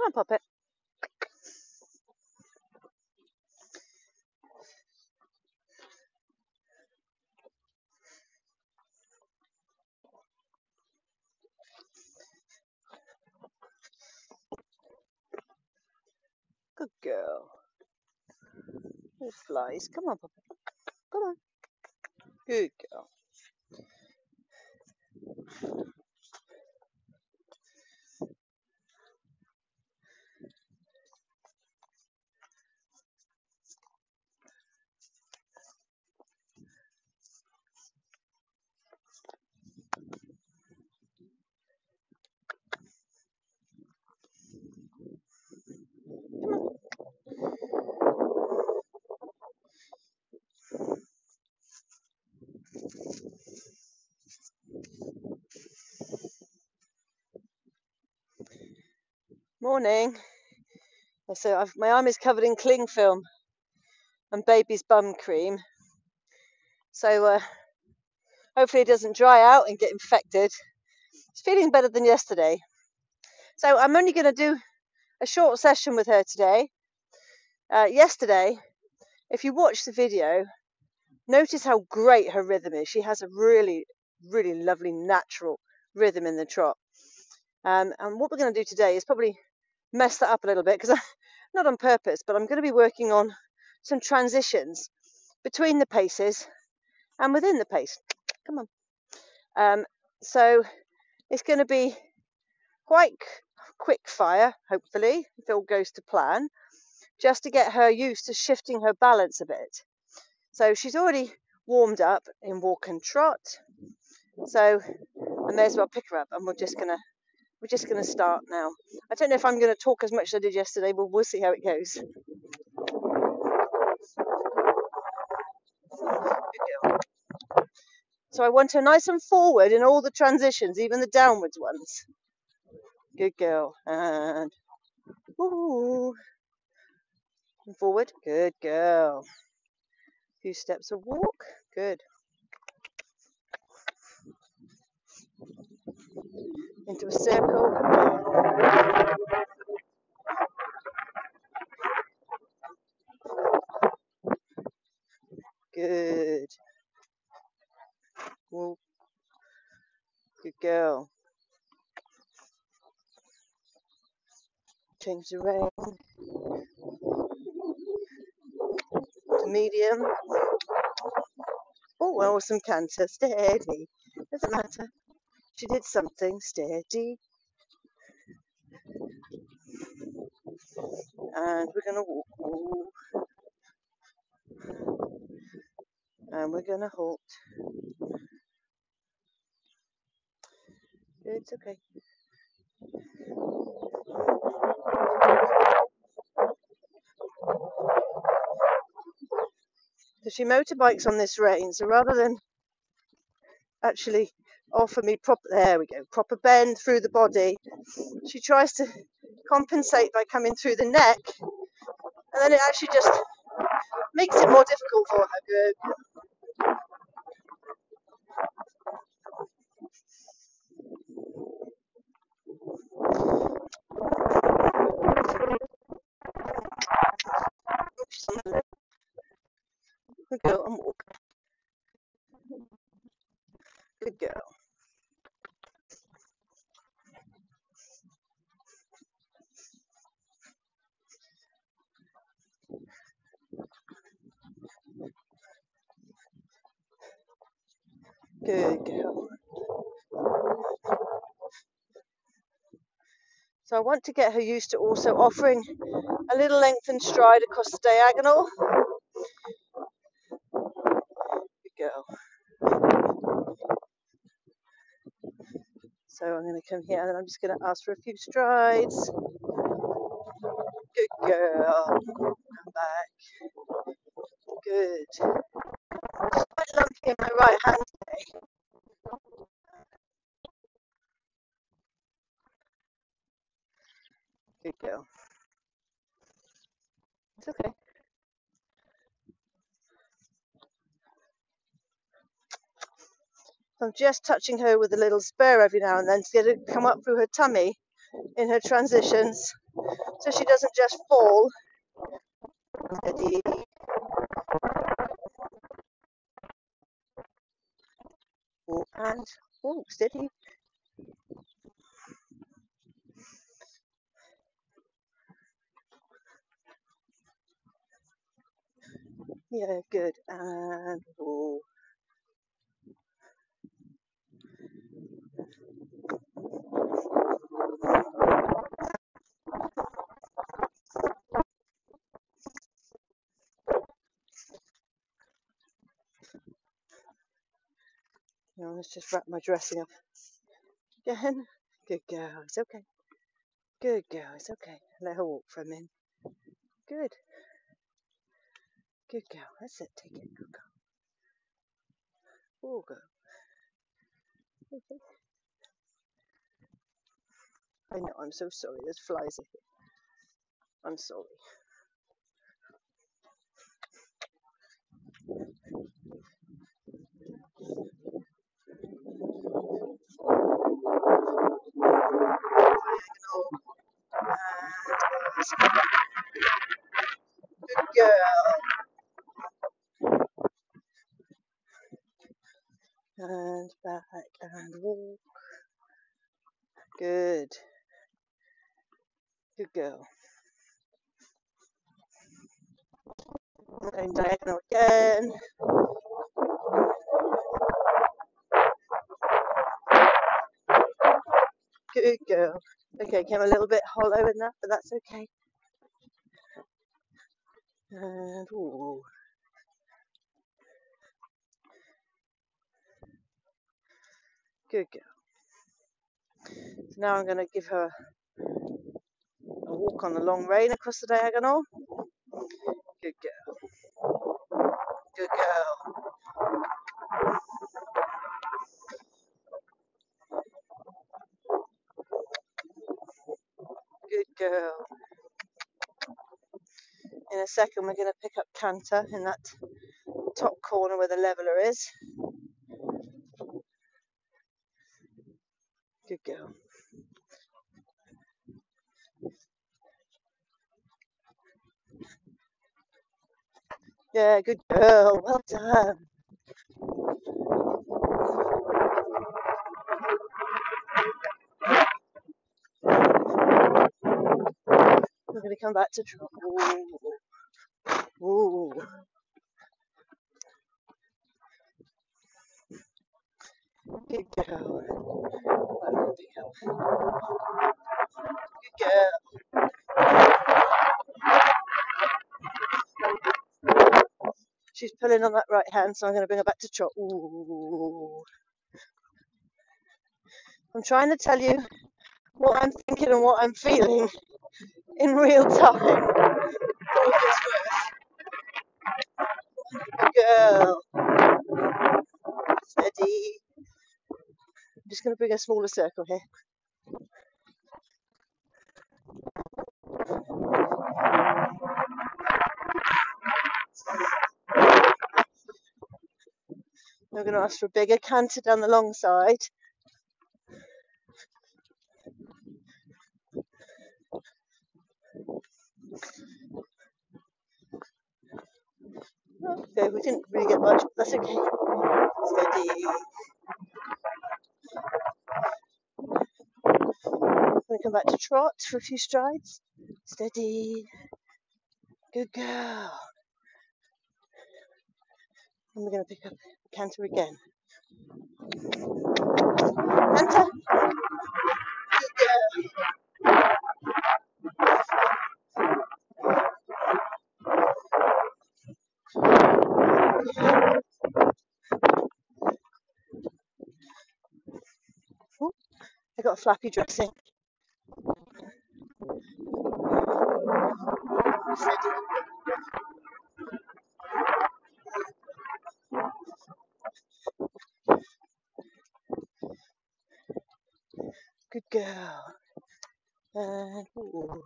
on, Puppet. Good girl. There's flies. Come on, Puppet. Come on. Good girl. Morning. So my arm is covered in cling film and baby's bum cream. So hopefully it doesn't dry out and get infected. It's feeling better than yesterday. So I'm only going to do a short session with her today. Yesterday, if you watch the video, notice how great her rhythm is. She has a really, really lovely natural rhythm in the trot. And what we're going to do today is probably mess that up a little bit, because not on purpose, but I'm going to be working on some transitions between the paces and within the pace. Come on. So it's going to be quite quick fire, hopefully, if it all goes to plan, just to get her used to shifting her balance a bit. So she's already warmed up in walk and trot, so I may as well pick her up, and we're just gonna start now. I don't know if I'm going to talk as much as I did yesterday, but we'll see how it goes. Good girl. So I want her nice and forward in all the transitions, even the downwards ones. Good girl. And woo. And forward. Good girl. A few steps of walk. Good. Into a circle. Good. Whoa. Good girl. Change the rein to medium. Oh, awesome canter. Steady. Doesn't matter. She did something. Steady. And we're going to walk. Ooh. And we're going to halt. It's okay. So she motorbikes on this rein, so rather than actually offer me proper bend through the body, she tries to compensate by coming through the neck, and then it actually just makes it more difficult for her. Good. Good girl, and walk. Good girl. Good girl. So I want to get her used to also offering a little lengthened stride across the diagonal. Good girl. So I'm going to come here and then I'm just going to ask for a few strides. Good girl. Come back. Good. Just quite lumpy in my right hand today. Good girl. It's okay. I'm just touching her with a little spur every now and then to get it to come up through her tummy in her transitions. so she doesn't just fall. Steady. Oh, and oh, steady. Yeah, good. And oh. Now let's just wrap my dressing up again. Good girl. It's okay. Good girl. It's okay. Let her walk for a minute. Good. Good girl. That's it. Take it. Good girl. Oh, go. Okay. I know. I'm so sorry. There's flies here. I'm sorry. Good girl. And back and walk. Good. Good girl. Going diagonal again. Good girl. Okay, came a little bit hollow in that, but that's okay. And ooh. Good girl. So now I'm going to give her a walk on the long rein across the diagonal. Good girl. Good girl. Good girl. In a second we're going to pick up canter in that top corner where the leveler is. Good girl. Yeah, good girl. Well done. We're going to come back to trot. Ooh. Ooh. Good girl. Good girl. She's pulling on that right hand, so I'm going to bring her back to trot. Ooh. I'm trying to tell you what I'm thinking and what I'm feeling in real time. Good girl. Steady. I'm just going to bring a smaller circle here. We're going to ask for a bigger canter down the long side. Okay, we didn't really get much, but that's okay. Steady. I'm going to come back to trot for a few strides. Steady. Good girl. And we're going to pick up canter again. Canter. Good girl. Ooh, I got a flappy dressing. Steady. Good girl. And ooh.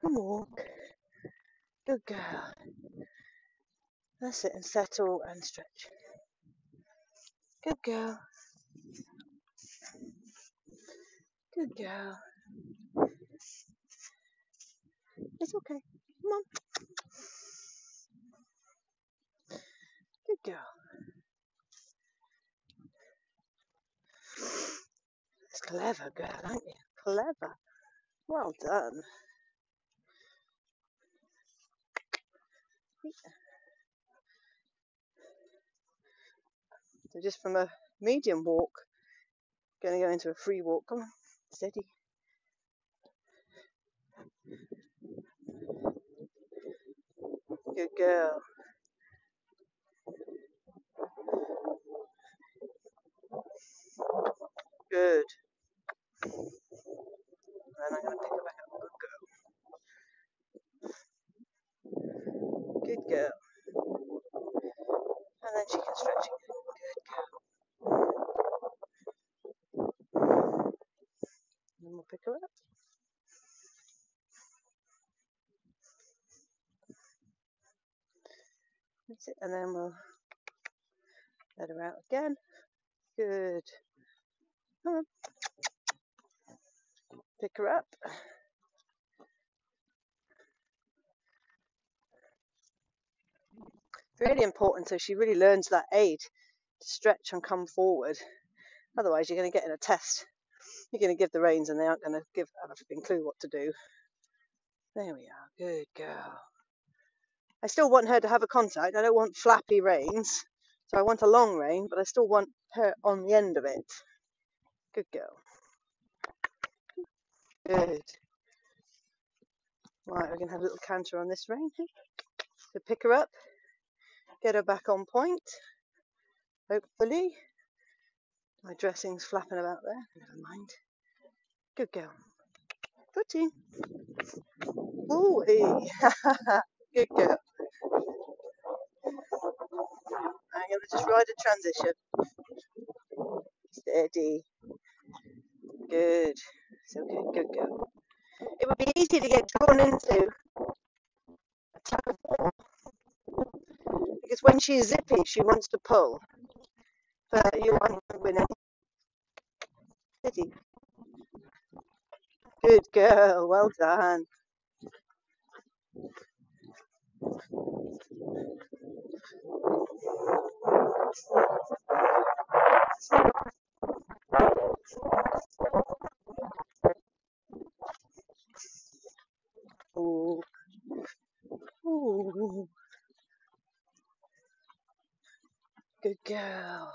Good walk. Good girl. That's it, and settle and stretch. Good girl. Good girl. It's okay. Come on. Good girl. It's clever, girl, aren't you? Clever. Well done. So just from a medium walk, going to go into a free walk. Come on, steady. Good girl. Good. And I'm going to pick her back up. Good girl. Good girl. And then she can stretch again. Good girl. And then we'll pick her up. That's it. And then we'll let her out again. Good. Come on. Pick her up. Really important, so she really learns that aid to stretch and come forward. Otherwise, you're going to get in a test. You're going to give the reins and they aren't going to have a flipping clue what to do. There we are. Good girl. I still want her to have a contact. I don't want flappy reins. So I want a long rein, but I still want her on the end of it. Good girl. Good. Right, we're going to have a little canter on this rein. So pick her up. Get her back on point. Hopefully. My dressing's flapping about there. Never mind. Good girl. Footing. Ooh-wee. Good girl. I'm going to just ride a transition. Steady. Good. It's okay. Good girl. It would be easy to get drawn into a tug of war because when she's zippy, she wants to pull. But you want to win it. Steady. Good girl. Well done. Ooh. Ooh. Good girl.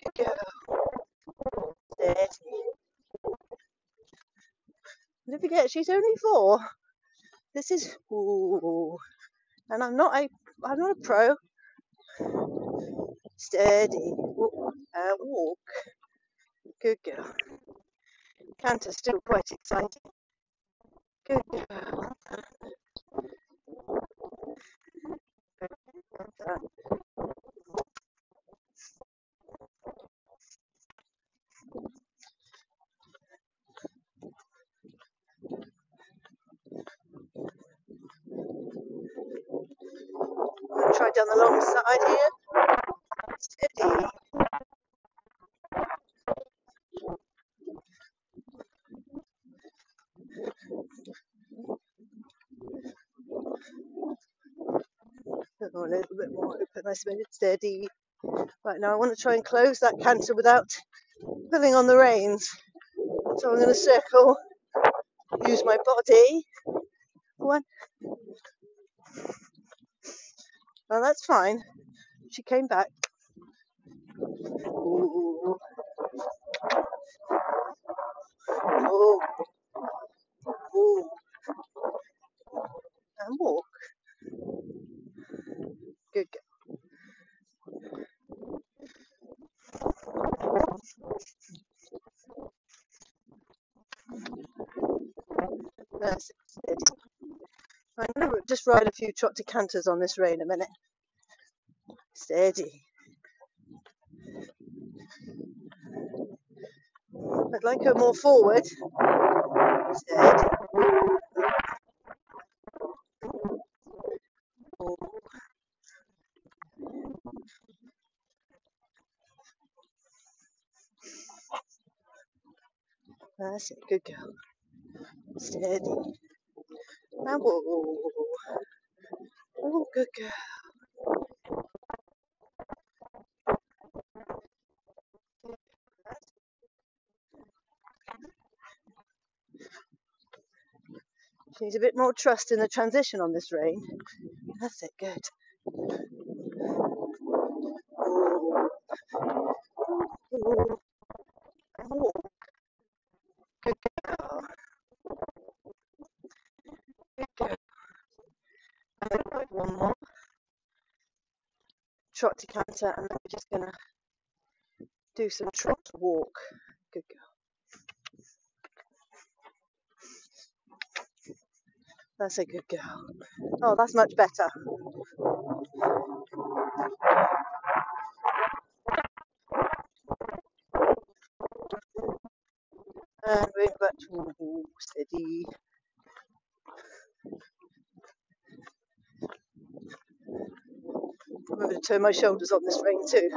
Good girl. Steady. Don't forget, she's only 4. This is ooh, and I'm not a pro. Steady. Walk. Good girl. Canter's still quite exciting. Good girl. Try down the long side here. Steady. Oh, a little bit more open, I suppose. Steady. Right, now I want to try and close that canter without pulling on the reins. So I'm going to circle, use my body. 1. Well, that's fine. She came back. Ooh. Ooh. Ooh. And walk. Good girl. That's it. I'm going to just ride a few trot canters on this rein a minute. Steady. I'd like her more forward. Steady. That's it. Good girl. Steady. Now, whoa. Oh, good girl. She needs a bit more trust in the transition on this rein. That's it. Good. Oh, good girl. Good girl. One more. Trot to canter, and then we're just going to do some trot walk. Good girl. That's a good girl. Oh, that's much better. And we're back to steady. I'm going to turn my shoulders on this rein too.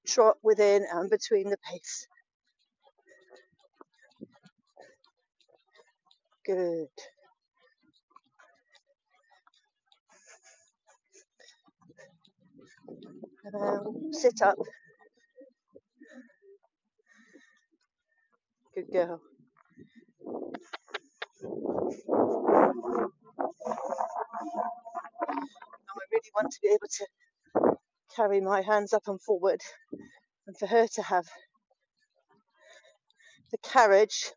Trot within and between the pace. Good. Sit up. Good girl. Now I really want to be able to carry my hands up and forward, and for her to have the carriage.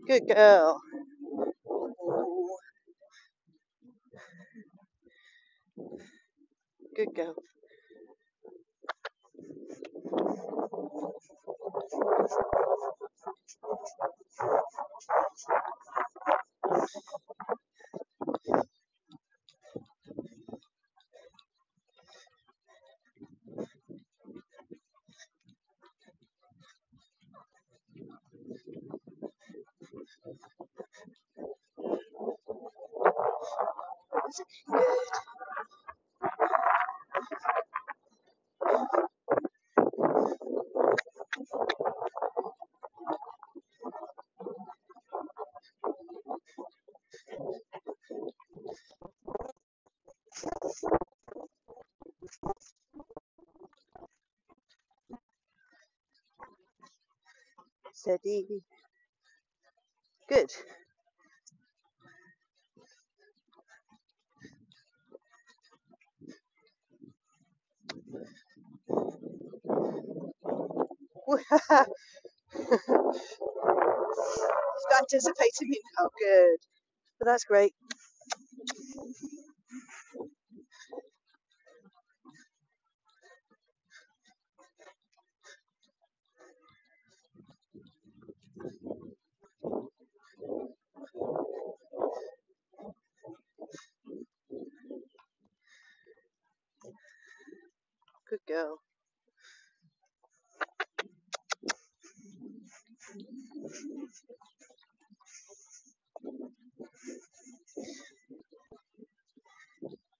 Good girl. Good girl. Good. Steady. Good. She's anticipating me now. Good. But that's great. Good girl.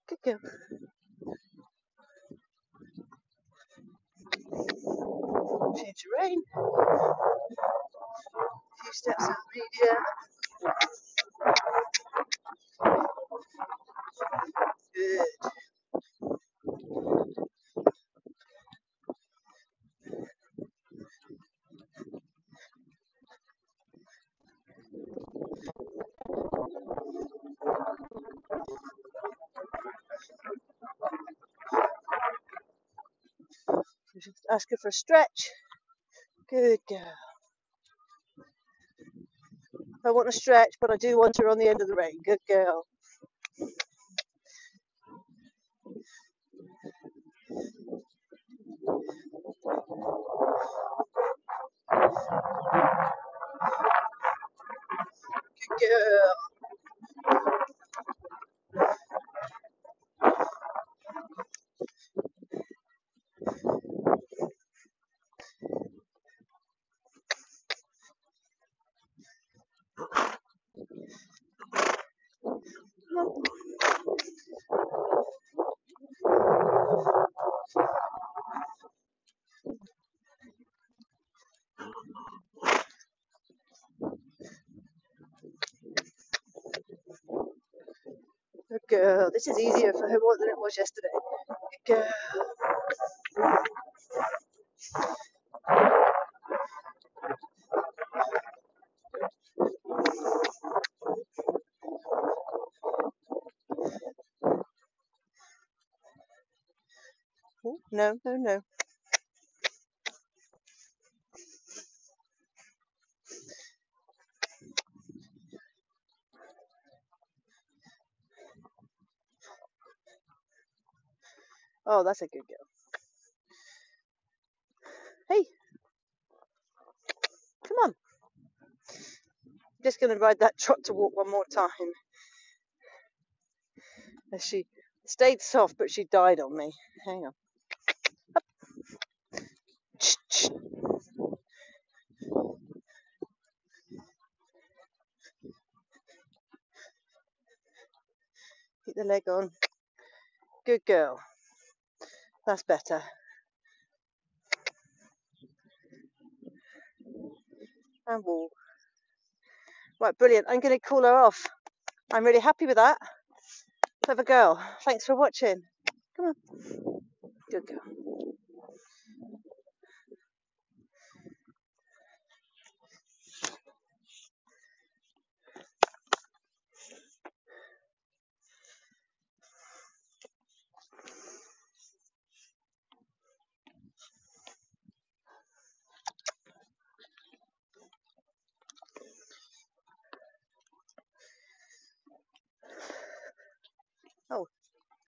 Good girl. Change your rein. A few steps out medium. Good. Just ask her for a stretch. Good girl. I want a stretch, but I do want her on the end of the rein. Good girl. Good girl. girl. This is easier for her than it was yesterday. Good girl. Ooh, no, no, no. Oh, that's a good girl. Hey, come on. I'm just going to ride that trot to walk one more time. As she stayed soft, but she died on me. Hang on. Keep the leg on. Good girl. That's better. And walk. Right, brilliant. I'm going to call her off. I'm really happy with that. Clever girl. Thanks for watching. Come on. Good girl. Oh,